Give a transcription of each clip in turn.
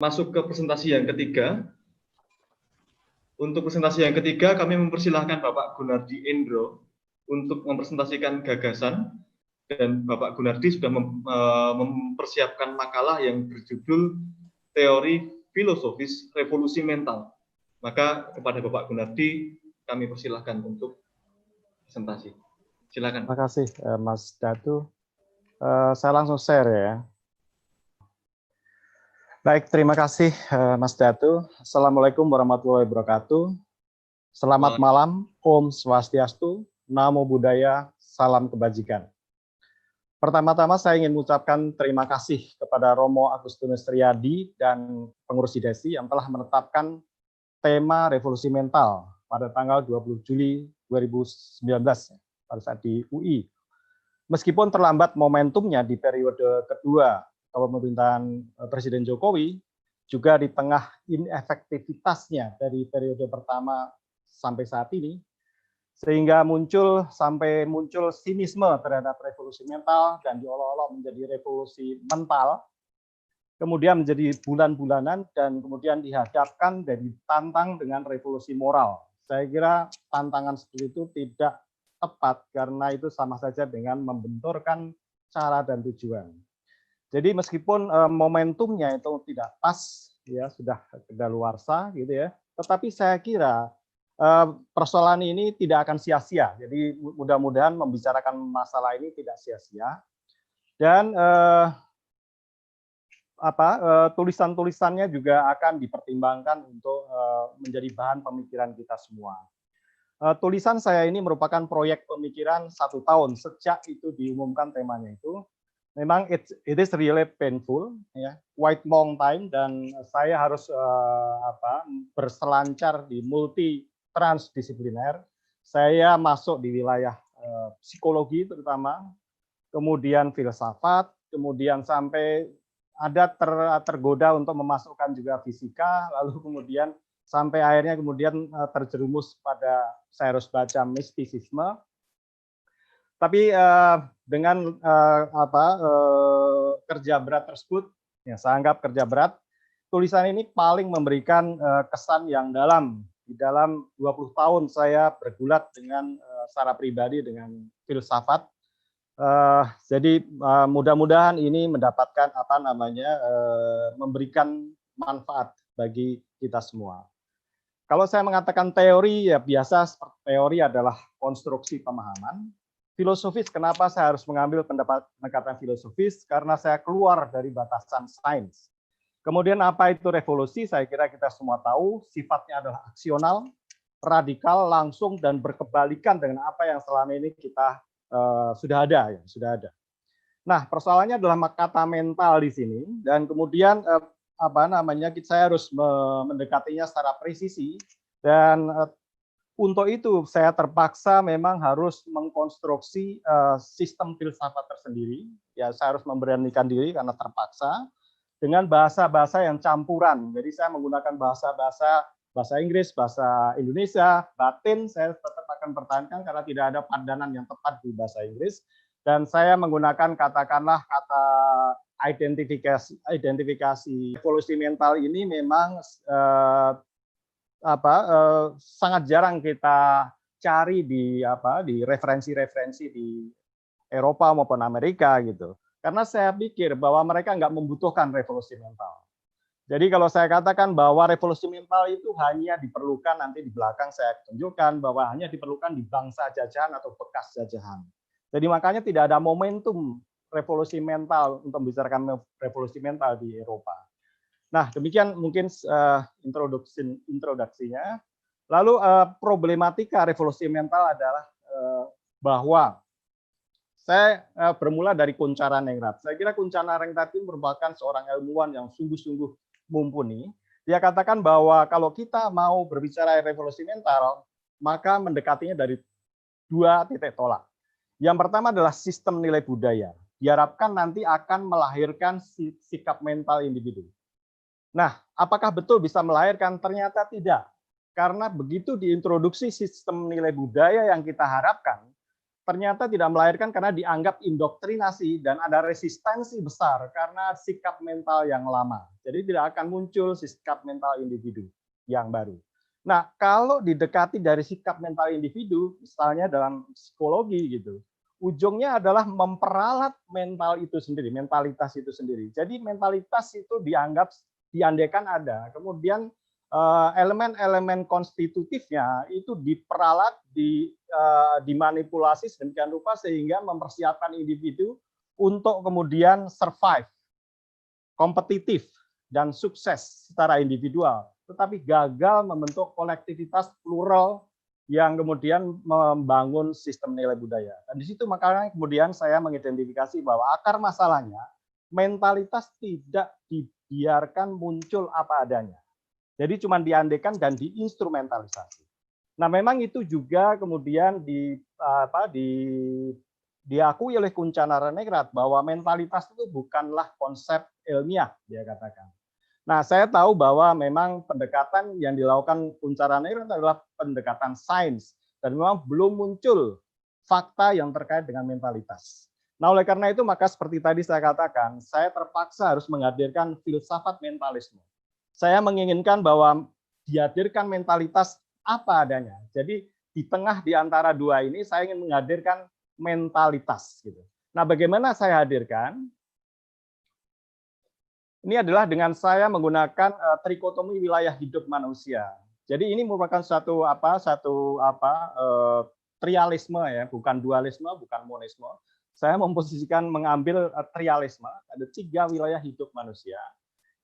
masuk ke presentasi yang ketiga. Untuk presentasi yang ketiga, kami mempersilahkan Bapak Gunardi Endro untuk mempresentasikan gagasan, dan Bapak Gunardi sudah mempersiapkan makalah yang berjudul Teori Filosofis Revolusi Mental. Maka kepada Bapak Gunardi, kami persilahkan untuk presentasi. Silakan. Terima kasih, Mas Datu. Saya langsung share ya. Baik, terima kasih Mas Datu. Assalamualaikum warahmatullahi wabarakatuh. Selamat malam, Om Swastiastu, Namo Buddhaya, Salam Kebajikan. Pertama-tama saya ingin mengucapkan terima kasih kepada Romo Agustinus Triadi dan pengurus IDESI yang telah menetapkan tema revolusi mental pada tanggal 20 Juli 2019 pada saat di UI. Meskipun terlambat momentumnya di periode kedua kepemerintahan Presiden Jokowi, juga di tengah inefektivitasnya dari periode pertama sampai saat ini, sehingga muncul sinisme terhadap revolusi mental dan diolok-olok menjadi revolusi mental, kemudian menjadi bulan-bulanan dan kemudian dihadapkan dan ditantang dengan revolusi moral. Saya kira tantangan seperti itu tidak tepat karena itu sama saja dengan membenturkan cara dan tujuan. Jadi meskipun momentumnya itu tidak pas, ya sudah kedaluarsa gitu ya, tetapi saya kira persoalan ini tidak akan sia-sia. Jadi mudah-mudahan membicarakan masalah ini tidak sia-sia. Dan tulisan-tulisannya juga akan dipertimbangkan untuk menjadi bahan pemikiran kita semua. Tulisan saya ini merupakan proyek pemikiran 1 tahun sejak itu diumumkan temanya itu. Memang it is really painful, ya, quite long time, dan saya harus berselancar di multi transdisipliner. Saya masuk di wilayah psikologi terutama, kemudian filsafat, kemudian sampai ada tergoda untuk memasukkan juga fisika, lalu kemudian sampai akhirnya kemudian terjerumus pada saya harus baca mistisisme. Tapi dengan kerja berat tersebut, ya saya anggap kerja berat, tulisan ini paling memberikan kesan yang dalam. Di dalam 20 tahun saya bergulat dengan secara pribadi dengan filsafat. Jadi mudah-mudahan ini mendapatkan memberikan manfaat bagi kita semua. Kalau saya mengatakan teori, ya biasa seperti teori adalah konstruksi pemahaman. Filosofis, kenapa saya harus mengambil pendekatan filosofis? Karena saya keluar dari batasan sains. Kemudian apa itu revolusi? Saya kira kita semua tahu, sifatnya adalah aksional, radikal, langsung, dan berkebalikan dengan apa yang selama ini kita sudah ada. Nah, persoalannya adalah kata mental di sini, dan kemudian saya harus mendekatinya secara presisi, dan untuk itu saya terpaksa memang harus mengkonstruksi sistem filsafat tersendiri. Ya, saya harus memberanikan diri karena terpaksa dengan bahasa-bahasa yang campuran. Jadi saya menggunakan bahasa Inggris, bahasa Indonesia, Latin saya tetap akan pertahankan karena tidak ada padanan yang tepat di bahasa Inggris. Dan saya menggunakan katakanlah kata identifikasi evolusi mental ini memang sangat jarang kita cari di referensi-referensi di Eropa maupun Amerika gitu. Karena saya pikir bahwa mereka nggak membutuhkan revolusi mental. Jadi kalau saya katakan bahwa revolusi mental itu hanya diperlukan, nanti di belakang saya tunjukkan bahwa hanya diperlukan di bangsa jajahan atau bekas jajahan. Jadi makanya tidak ada momentum revolusi mental untuk membicarakan revolusi mental di Eropa. Nah, demikian mungkin introduksinya. Lalu problematika revolusi mental adalah bahwa saya bermula dari Kunchara Nengrat. Saya kira Kunchara Nengrat itu merupakan seorang ilmuwan yang sungguh-sungguh mumpuni. Dia katakan bahwa kalau kita mau berbicara revolusi mental, maka mendekatinya dari 2 titik tolak. Yang pertama adalah sistem nilai budaya. Diharapkan nanti akan melahirkan sikap mental individu. Nah, apakah betul bisa melahirkan? Ternyata tidak. Karena begitu diintroduksi sistem nilai budaya yang kita harapkan, ternyata tidak melahirkan karena dianggap indoktrinasi dan ada resistensi besar karena sikap mental yang lama. Jadi tidak akan muncul sikap mental individu yang baru. Nah, kalau didekati dari sikap mental individu, misalnya dalam psikologi gitu, ujungnya adalah memperalat mental itu sendiri, mentalitas itu sendiri. Jadi mentalitas itu dianggap diandekan ada, kemudian elemen-elemen konstitutifnya itu diperalat, dimanipulasi sedemikian rupa sehingga mempersiapkan individu untuk kemudian survive, kompetitif, dan sukses secara individual, tetapi gagal membentuk kolektivitas plural yang kemudian membangun sistem nilai budaya. Dan di situ makanya kemudian saya mengidentifikasi bahwa akar masalahnya mentalitas tidak dibiarkan muncul apa adanya. Jadi cuma diandekan dan diinstrumentalisasi. Nah, memang itu juga kemudian diakui oleh Kuncha Narenegrat bahwa mentalitas itu bukanlah konsep ilmiah, dia katakan. Nah, saya tahu bahwa memang pendekatan yang dilakukan Kuncha Narenegrat adalah pendekatan sains dan memang belum muncul fakta yang terkait dengan mentalitas. Nah, oleh karena itu maka seperti tadi saya katakan, saya terpaksa harus menghadirkan filsafat mentalisme. Saya menginginkan bahwa dihadirkan mentalitas apa adanya. Jadi di tengah di antara dua ini saya ingin menghadirkan mentalitas gitu. Nah, bagaimana saya hadirkan? Ini adalah dengan saya menggunakan trikotomi wilayah hidup manusia. Jadi ini merupakan satu trialisme ya, bukan dualisme, bukan monisme. Saya memposisikan mengambil trialisme, ada 3 wilayah hidup manusia.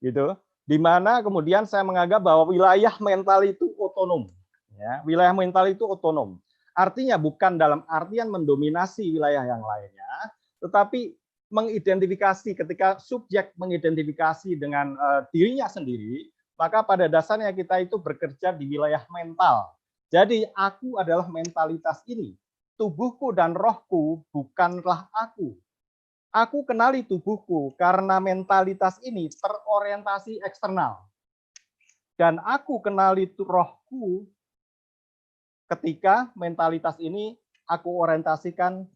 Gitu. Di mana kemudian saya menganggap bahwa wilayah mental itu otonom. Ya, wilayah mental itu otonom. Artinya bukan dalam artian mendominasi wilayah yang lainnya, tetapi mengidentifikasi ketika subjek mengidentifikasi dengan dirinya sendiri, maka pada dasarnya kita itu bekerja di wilayah mental. Jadi aku adalah mentalitas ini. Tubuhku dan rohku bukanlah aku. Aku kenali tubuhku karena mentalitas ini terorientasi eksternal. Dan aku kenali rohku ketika mentalitas ini aku orientasikan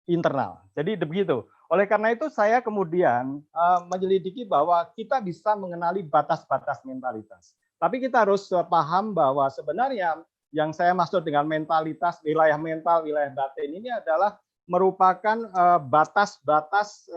internal. Jadi begitu. Oleh karena itu saya kemudian menyelidiki bahwa kita bisa mengenali batas-batas mentalitas. Tapi kita harus paham bahwa sebenarnya yang saya maksud dengan mentalitas, wilayah mental, wilayah batin ini adalah merupakan batas-batas,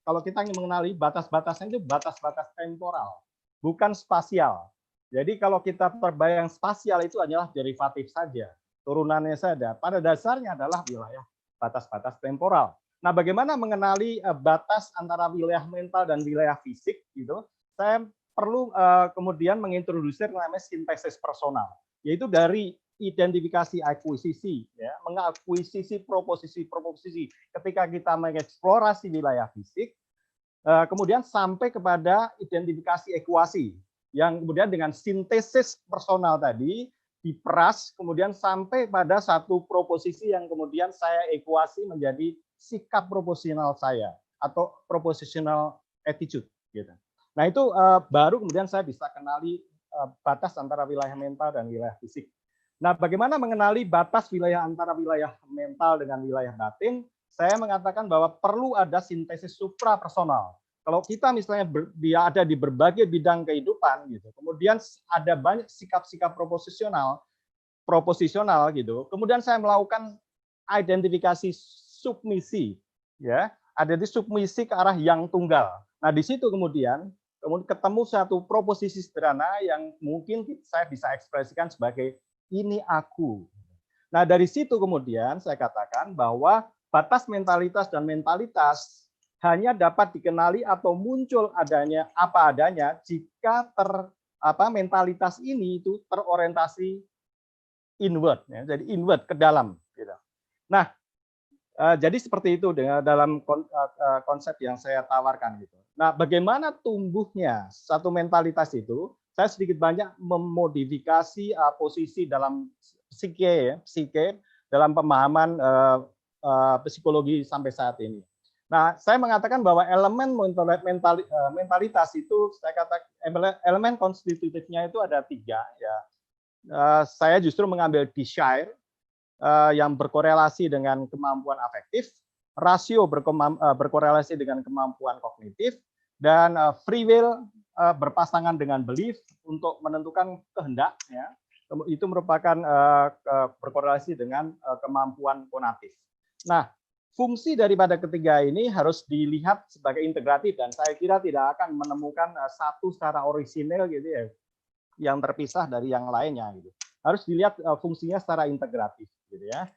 kalau kita ingin mengenali batas-batasnya itu batas-batas temporal, bukan spasial. Jadi kalau kita terbayang spasial itu hanyalah derivatif saja, turunannya saja. Pada dasarnya adalah wilayah batas-batas temporal. Nah, bagaimana mengenali batas antara wilayah mental dan wilayah fisik gitu? Saya perlu kemudian mengintroduksi namanya sintesis personal, yaitu dari identifikasi akuisisi, ya, mengakuisisi proposisi-proposisi ketika kita mengeksplorasi wilayah fisik, kemudian sampai kepada identifikasi ekuasi, yang kemudian dengan sintesis personal tadi diperas, kemudian sampai pada satu proposisi yang kemudian saya ekuasi menjadi sikap proposisional saya atau propositional attitude. Gitu. Nah itu baru kemudian saya bisa kenali batas antara wilayah mental dan wilayah fisik. Nah, bagaimana mengenali batas wilayah antara wilayah mental dengan wilayah batin? Saya mengatakan bahwa perlu ada sintesis suprapersonal. Kalau kita misalnya dia ada di berbagai bidang kehidupan, gitu, kemudian ada banyak sikap-sikap proposisional, gitu. Kemudian saya melakukan identifikasi submisi, ya, ada di submisi ke arah yang tunggal. Nah, di situ kemudian ketemu satu proposisi sederhana yang mungkin saya bisa ekspresikan sebagai ini aku. Nah, dari situ kemudian saya katakan bahwa batas mentalitas dan mentalitas hanya dapat dikenali atau muncul adanya apa adanya jika mentalitas ini itu terorientasi inward, ya, jadi inward ke dalam. Gitu. Nah, jadi seperti itu dalam konsep yang saya tawarkan. Gitu. Nah, bagaimana tumbuhnya satu mentalitas itu? Saya sedikit banyak memodifikasi posisi dalam psike dalam pemahaman psikologi sampai saat ini. Nah, saya mengatakan bahwa elemen mentalitas itu, saya katakan elemen konstitutifnya itu ada 3. Ya. Saya justru mengambil desire, yang berkorelasi dengan kemampuan afektif, rasio berkorelasi dengan kemampuan kognitif, dan free will berpasangan dengan belief untuk menentukan kehendak, ya, itu merupakan berkorelasi dengan kemampuan konatif. Nah, fungsi daripada ketiga ini harus dilihat sebagai integratif, dan saya kira tidak akan menemukan satu secara orisinil gitu ya, yang terpisah dari yang lainnya gitu. Harus dilihat fungsinya secara integratif gitu ya.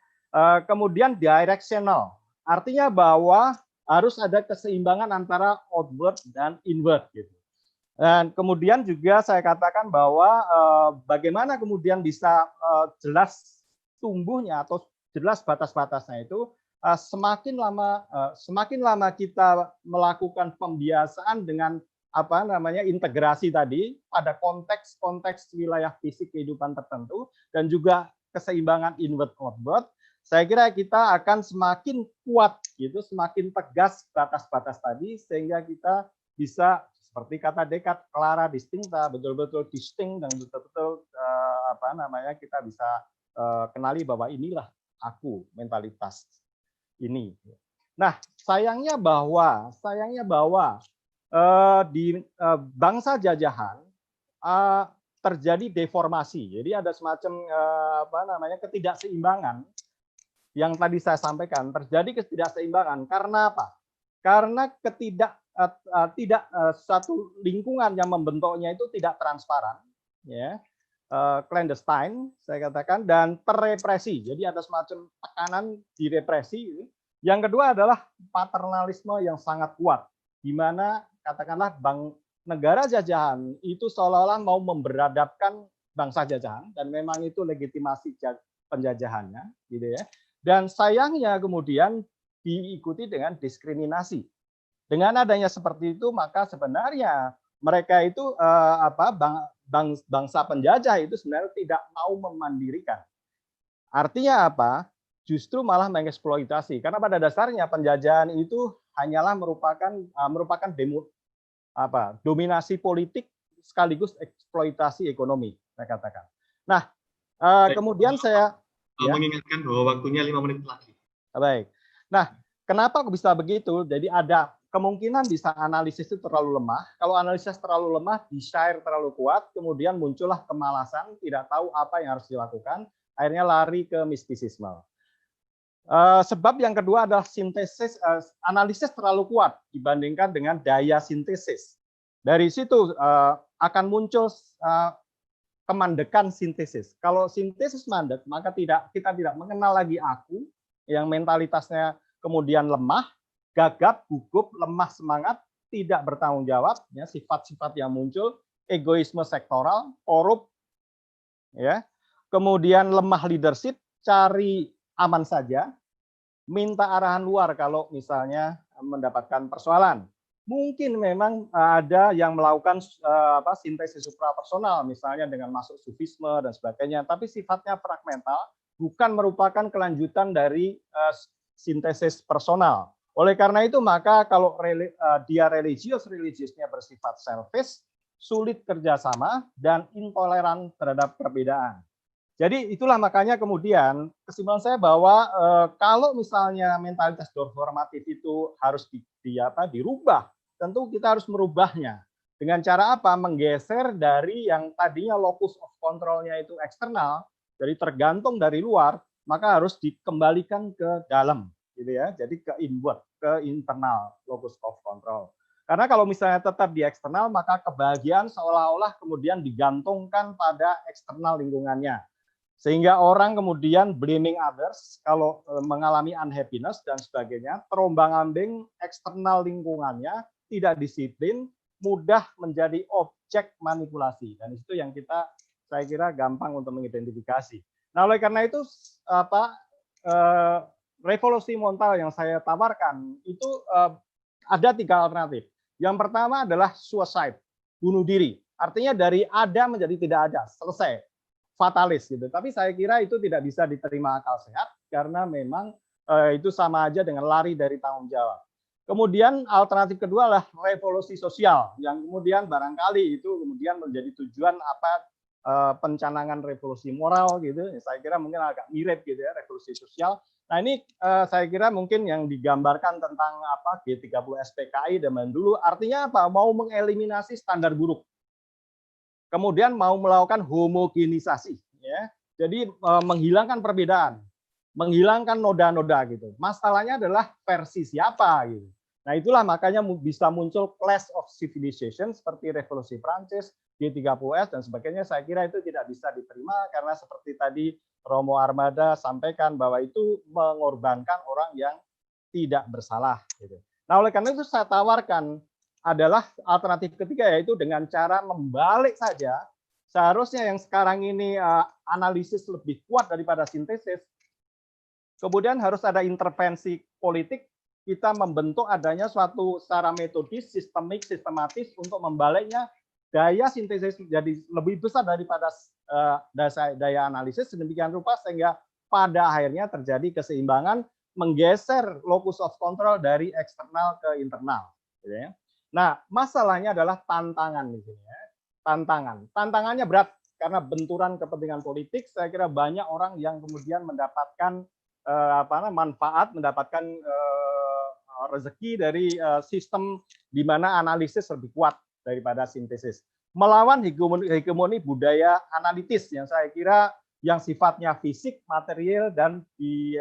Kemudian directional, artinya bahwa harus ada keseimbangan antara outward dan inward gitu. Dan kemudian juga saya katakan bahwa bagaimana kemudian bisa jelas tumbuhnya atau jelas batas-batasnya itu semakin lama kita melakukan pembiasaan dengan apa namanya integrasi tadi pada konteks wilayah fisik kehidupan tertentu dan juga keseimbangan inward outward, saya kira kita akan semakin kuat gitu, semakin tegas batas-batas tadi sehingga kita bisa seperti kata Descartes, clara distincta, betul-betul distinct dan betul-betul apa namanya kita bisa kenali bahwa inilah aku, mentalitas ini. Nah, sayangnya bahwa di bangsa jajahan terjadi deformasi. Jadi ada semacam apa namanya ketidakseimbangan yang tadi saya sampaikan. Terjadi ketidakseimbangan karena apa? Karena tidak satu lingkungan yang membentuknya itu tidak transparan, ya, clandestine saya katakan, dan terrepresi. Jadi ada semacam tekanan direpresi. Yang kedua adalah paternalisme yang sangat kuat, di mana katakanlah negara jajahan itu seolah-olah mau memberadabkan bangsa jajahan, dan memang itu legitimasi penjajahannya, gitu ya. Dan sayangnya kemudian diikuti dengan diskriminasi. Dengan adanya seperti itu, maka sebenarnya mereka itu bangsa penjajah itu sebenarnya tidak mau memandirikan. Artinya apa? Justru malah mengeksploitasi, karena pada dasarnya penjajahan itu hanyalah merupakan dominasi politik sekaligus eksploitasi ekonomi, saya katakan. Nah, kemudian saya mengingatkan bahwa waktunya 5 menit lagi. Baik. Nah, kenapa bisa begitu? Jadi ada kemungkinan bisa analisis itu terlalu lemah. Kalau analisis terlalu lemah, desire terlalu kuat, kemudian muncullah kemalasan, tidak tahu apa yang harus dilakukan, akhirnya lari ke mistisisme. Sebab yang kedua adalah sintesis, analisis terlalu kuat dibandingkan dengan daya sintesis. Dari situ akan muncul kemandekan sintesis. Kalau sintesis mandek, maka kita tidak mengenal lagi aku, yang mentalitasnya kemudian lemah, gagap, gugup, lemah semangat, tidak bertanggung jawab, ya, sifat-sifat yang muncul, egoisme sektoral, korup, ya, kemudian lemah leadership, cari aman saja, minta arahan luar kalau misalnya mendapatkan persoalan. Mungkin memang ada yang melakukan sintesis suprapersonal, misalnya dengan masuk sufisme dan sebagainya, tapi sifatnya fragmental, bukan merupakan kelanjutan dari sintesis personal. Oleh karena itu, maka kalau dia religiusnya bersifat selfish, sulit kerjasama, dan intoleran terhadap perbedaan. Jadi itulah makanya kemudian kesimpulan saya bahwa kalau misalnya mentalitas normatif itu harus dirubah, tentu kita harus merubahnya. Dengan cara apa? Menggeser dari yang tadinya locus of control-nya itu eksternal, jadi tergantung dari luar, maka harus dikembalikan ke dalam, gitu ya. Jadi ke inward, ke internal locus of control. Karena kalau misalnya tetap di eksternal, maka kebahagiaan seolah-olah kemudian digantungkan pada eksternal lingkungannya. Sehingga orang kemudian blaming others kalau mengalami unhappiness dan sebagainya, terombang-ambing eksternal lingkungannya, tidak disiplin, mudah menjadi objek manipulasi. Dan itu yang saya kira gampang untuk mengidentifikasi. Nah, oleh karena itu revolusi mental yang saya tawarkan itu ada 3 alternatif. Yang pertama adalah suicide, bunuh diri. Artinya dari ada menjadi tidak ada, selesai. Fatalis gitu. Tapi saya kira itu tidak bisa diterima akal sehat karena memang itu sama aja dengan lari dari tanggung jawab. Kemudian alternatif kedua adalah revolusi sosial yang kemudian barangkali itu kemudian menjadi tujuan pencanangan revolusi moral gitu. Saya kira mungkin agak mirip gitu ya, revolusi sosial. Nah ini saya kira mungkin yang digambarkan tentang apa G30 SPKI zaman dulu artinya apa? Mau mengeliminasi standar buruk. Kemudian mau melakukan homogenisasi ya. Jadi menghilangkan perbedaan, menghilangkan noda-noda gitu. Masalahnya adalah versi siapa gitu. Nah itulah makanya bisa muncul clash of civilization seperti revolusi Prancis, G30S dan sebagainya. Saya kira itu tidak bisa diterima karena seperti tadi Romo Armada sampaikan bahwa itu mengorbankan orang yang tidak bersalah. Gitu. Nah oleh karena itu saya tawarkan adalah alternatif ketiga yaitu dengan cara membalik saja. Seharusnya yang sekarang ini analisis lebih kuat daripada sintesis. Kemudian harus ada intervensi politik, kita membentuk adanya suatu secara metodis, sistemik, sistematis untuk membaliknya daya sintesis jadi lebih besar daripada daya analisis sedemikian rupa sehingga pada akhirnya terjadi keseimbangan menggeser locus of control dari eksternal ke internal. Gitu ya. Nah, masalahnya adalah tantangan di sini ya. Tantangannya berat karena benturan kepentingan politik. Saya kira banyak orang yang kemudian mendapatkan manfaat, mendapatkan rezeki dari sistem di mana analisis lebih kuat daripada sintesis. Melawan hegemoni budaya analitis yang saya kira yang sifatnya fisik, material dan di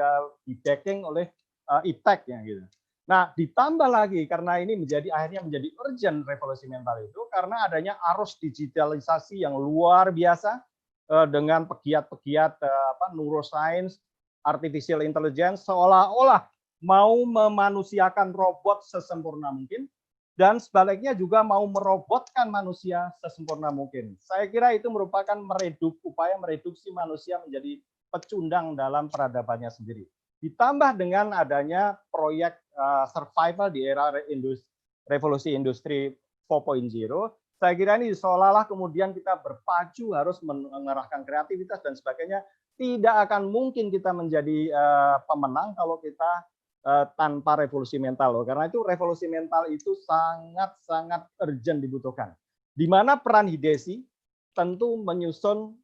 backing oleh iptek ya gitu. Nah, ditambah lagi karena ini akhirnya menjadi urgent revolusi mental itu karena adanya arus digitalisasi yang luar biasa dengan pegiat-pegiat neuroscience, artificial intelligence seolah-olah mau memanusiakan robot sesempurna mungkin dan sebaliknya juga mau merobotkan manusia sesempurna mungkin. Saya kira itu merupakan upaya mereduksi manusia menjadi pecundang dalam peradabannya sendiri. Ditambah dengan adanya proyek survival di era revolusi industri 4.0, saya kira ini seolah-olah kemudian kita berpacu harus mengerahkan kreativitas dan sebagainya. Tidak akan mungkin kita menjadi pemenang kalau kita tanpa revolusi mental loh. Karena itu revolusi mental itu sangat-sangat urgent dibutuhkan. Di mana peran Hidesi tentu menyusun,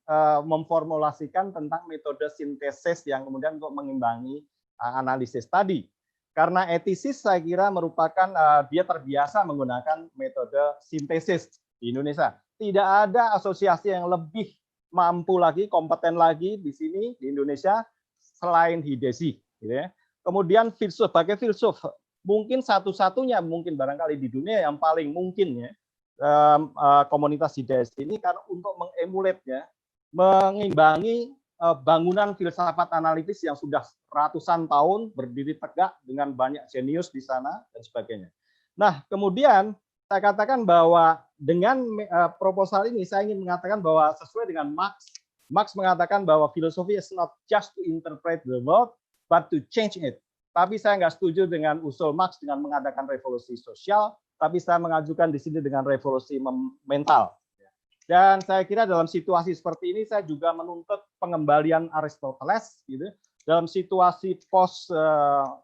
memformulasikan tentang metode sintesis yang kemudian untuk mengimbangi analisis tadi. Karena etisis saya kira merupakan dia terbiasa menggunakan metode sintesis di Indonesia. Tidak ada asosiasi yang lebih mampu lagi, kompeten lagi di sini di Indonesia selain Hidesi. Gitu ya. Kemudian sebagai filsuf, mungkin satu-satunya mungkin barangkali di dunia yang paling mungkin ya komunitas Hidesi ini karena untuk mengemulatnya, mengimbangi bangunan filsafat analitis yang sudah ratusan tahun berdiri tegak dengan banyak jenius di sana dan sebagainya. Nah, kemudian saya katakan bahwa dengan proposal ini saya ingin mengatakan bahwa sesuai dengan Marx mengatakan bahwa filosofi is not just to interpret the world, but to change it. Tapi saya nggak setuju dengan usul Marx dengan mengadakan revolusi sosial, tapi saya mengajukan di sini dengan revolusi mental. Dan saya kira dalam situasi seperti ini saya juga menuntut pengembalian Aristoteles gitu. Dalam situasi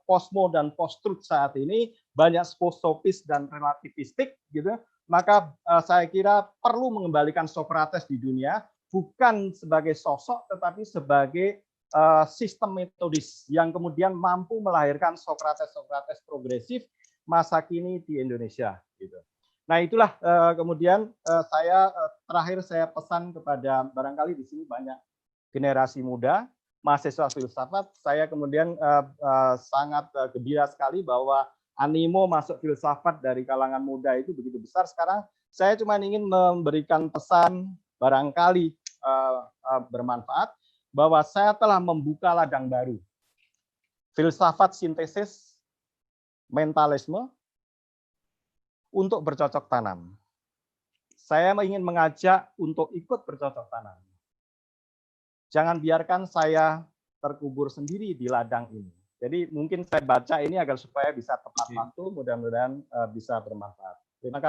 postmo dan post-truth saat ini banyak post-sofis dan relativistik gitu. Maka saya kira perlu mengembalikan Socrates di dunia bukan sebagai sosok tetapi sebagai sistem metodis yang kemudian mampu melahirkan Socrates progresif masa kini di Indonesia gitu. Nah itulah kemudian terakhir saya pesan kepada barangkali di sini banyak generasi muda, mahasiswa filsafat. Saya kemudian sangat gembira sekali bahwa animo masuk filsafat dari kalangan muda itu begitu besar sekarang. Saya cuma ingin memberikan pesan barangkali bermanfaat bahwa saya telah membuka ladang baru. Filsafat sintesis, mentalisme, untuk bercocok tanam. Saya ingin mengajak untuk ikut bercocok tanam. Jangan biarkan saya terkubur sendiri di ladang ini. Jadi mungkin saya baca ini agar supaya bisa tepat waktu, mudah-mudahan bisa bermanfaat. Terima kasih.